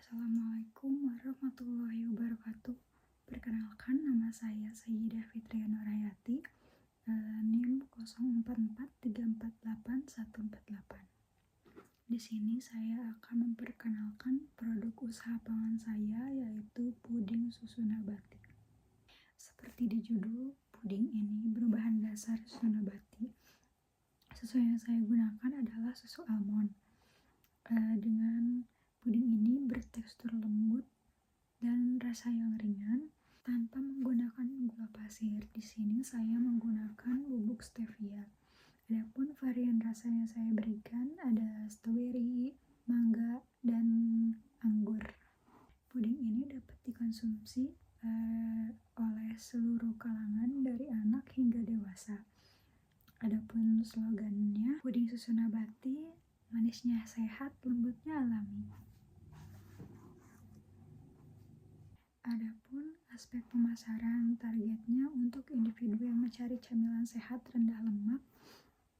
Assalamualaikum warahmatullahi wabarakatuh. Perkenalkan, nama saya Sayyidah Fitria Nurhayati, NIM 0443484148. Di sini saya akan memperkenalkan produk usaha pangan saya, yaitu puding susu nabati. Seperti di judul, puding ini berbahan dasar susu nabati. Susu yang saya gunakan adalah susu almond. Dengan puding ini bertekstur lembut dan rasa yang ringan tanpa menggunakan gula pasir. Di sini saya menggunakan bubuk stevia. Adapun varian rasa yang saya berikan ada stroberi, mangga, dan anggur. Puding ini dapat dikonsumsi oleh seluruh kalangan dari anak hingga dewasa. Adapun slogannya, puding susu nabati, manisnya sehat, lembutnya alami. Adapun aspek pemasaran, targetnya untuk individu yang mencari camilan sehat, rendah lemak,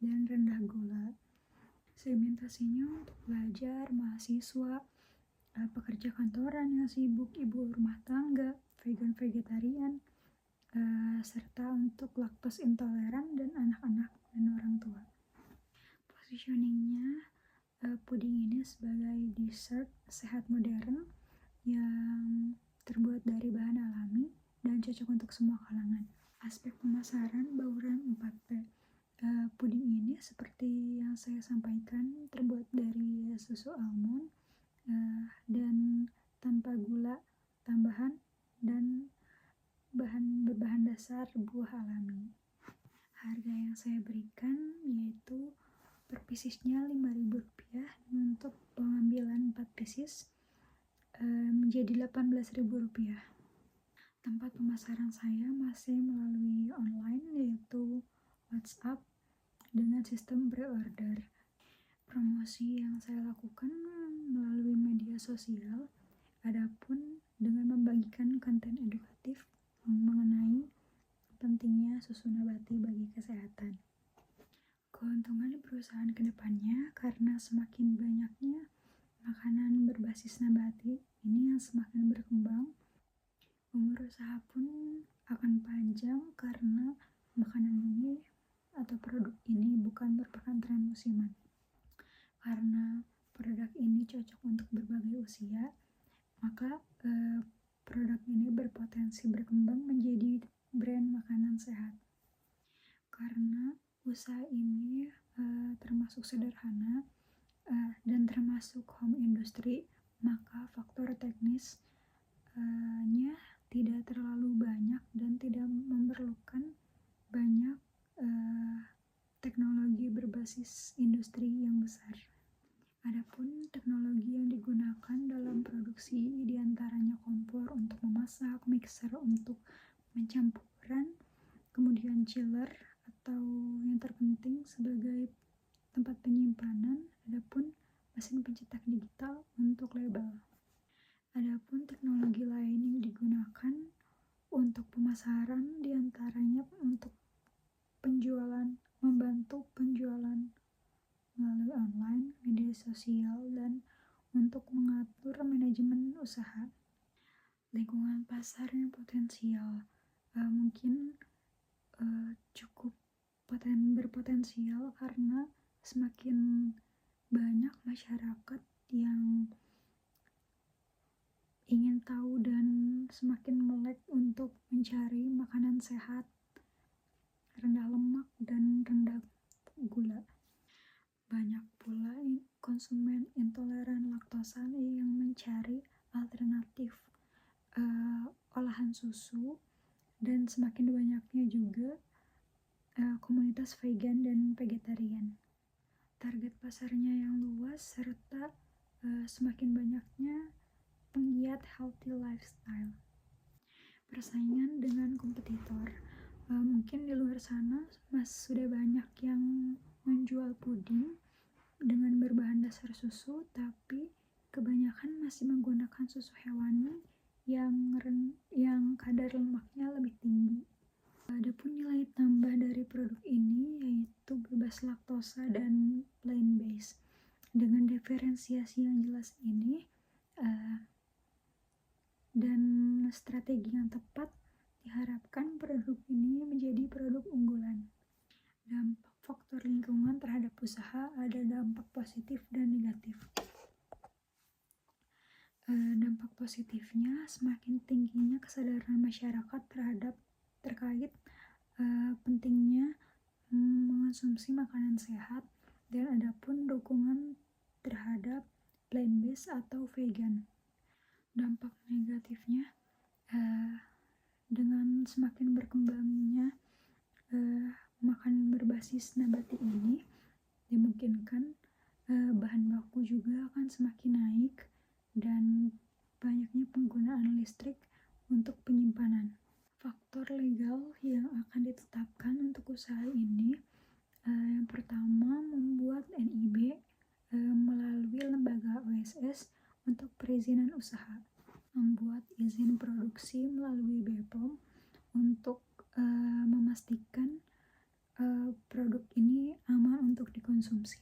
dan rendah gula. Segmentasinya untuk pelajar, mahasiswa, pekerja kantoran yang sibuk, ibu rumah tangga, vegan-vegetarian, serta untuk laktos intoleran dan anak-anak dan orang tua. Positioningnya, puding ini sebagai dessert sehat modern yang terbuat dari bahan alami dan cocok untuk semua kalangan. Aspek pemasaran, bauran 4P. Puding ini seperti yang saya sampaikan terbuat dari susu almond dan tanpa gula tambahan dan berbahan dasar buah alami. Harga yang saya berikan yaitu per piecesnya Rp5.000 untuk pengambilan 4 pieces menjadi Rp18.000. Tempat pemasaran saya masih melalui online, yaitu WhatsApp dengan sistem pre-order. Promosi yang saya lakukan melalui media sosial, adapun dengan membagikan konten edukatif mengenai pentingnya susu nabati bagi kesehatan. Keuntungan perusahaan kedepannya, karena semakin banyaknya makanan berbasis nabati ini yang semakin berkembang, umur usaha pun akan panjang karena makanan ini atau produk ini bukan merupakan tren musiman. Karena produk ini cocok untuk berbagai usia, maka produk ini berpotensi berkembang menjadi brand makanan sehat. Karena usaha ini termasuk sederhana dan termasuk home industry, maka faktor teknisnya tidak terlalu banyak dan tidak memerlukan banyak teknologi berbasis industri yang besar. Adapun teknologi yang digunakan dalam produksi diantaranya kompor untuk memasak, mixer untuk mencampuran, kemudian chiller atau yang terpenting sebagai tempat penyimpanan, adapun mesin pencetak digital untuk label. Adapun teknologi lain yang digunakan untuk pemasaran diantaranya untuk penjualan, membantu penjualan melalui online, media sosial, dan untuk mengatur manajemen usaha. Lingkungan pasar yang potensial mungkin cukup berpotensial karena semakin banyak masyarakat yang ingin tahu dan semakin melek untuk mencari makanan sehat, rendah lemak, dan rendah gula. Banyak pula konsumen intoleran laktosa yang mencari alternatif olahan susu, dan semakin banyaknya juga komunitas vegan dan vegetarian. Target pasarnya yang luas serta semakin banyaknya penggiat healthy lifestyle. Persaingan dengan kompetitor, mungkin di luar sana sudah banyak yang menjual puding dengan berbahan dasar susu, tapi kebanyakan masih menggunakan susu hewani yang kadar lemaknya lebih tinggi. Adapun nilai tambah dari produk ini yaitu bebas laktosa dan plant based. Dengan diferensiasi yang jelas ini, dan strategi yang tepat, diharapkan produk ini menjadi produk unggulan. Dampak faktor lingkungan terhadap usaha ada dampak positif dan negatif. Dampak positifnya, semakin tingginya kesadaran masyarakat terkait pentingnya mengonsumsi makanan sehat, dan adapun dukungan terhadap plant-based atau vegan. Dampak negatifnya, dengan semakin berkembangnya makanan berbasis nabati ini, dimungkinkan bahan baku juga akan semakin naik dan banyaknya penggunaan listrik untuk penyimpanan. Faktor legal yang akan ditetapkan untuk usaha ini, yang pertama, membuat NIB melalui lembaga OSS untuk perizinan usaha, membuat izin produksi melalui BPOM untuk memastikan produk ini aman untuk dikonsumsi,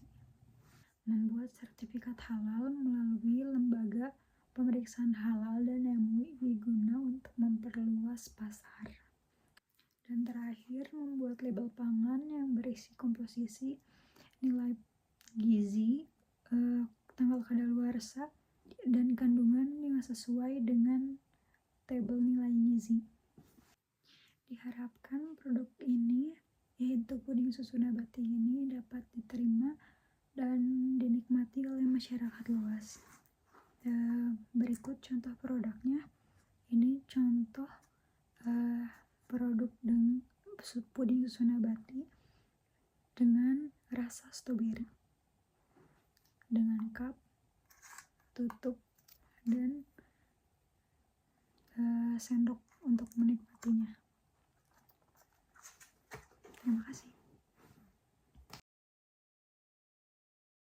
membuat sertifikat halal melalui lembaga pemeriksaan halal dan MUI guna untuk memperluas pasar. Dan terakhir, membuat label pangan yang berisi komposisi, nilai gizi, tanggal kadaluarsa, dan kandungan yang sesuai dengan tabel nilai gizi. Diharapkan produk ini, yaitu puding susu nabati ini, dapat diterima dan dinikmati oleh masyarakat luas. Berikut contoh produknya. Ini contoh produk dengan puding susu nabati dengan rasa stroberi, dengan cup, tutup, dan sendok untuk menikmatinya.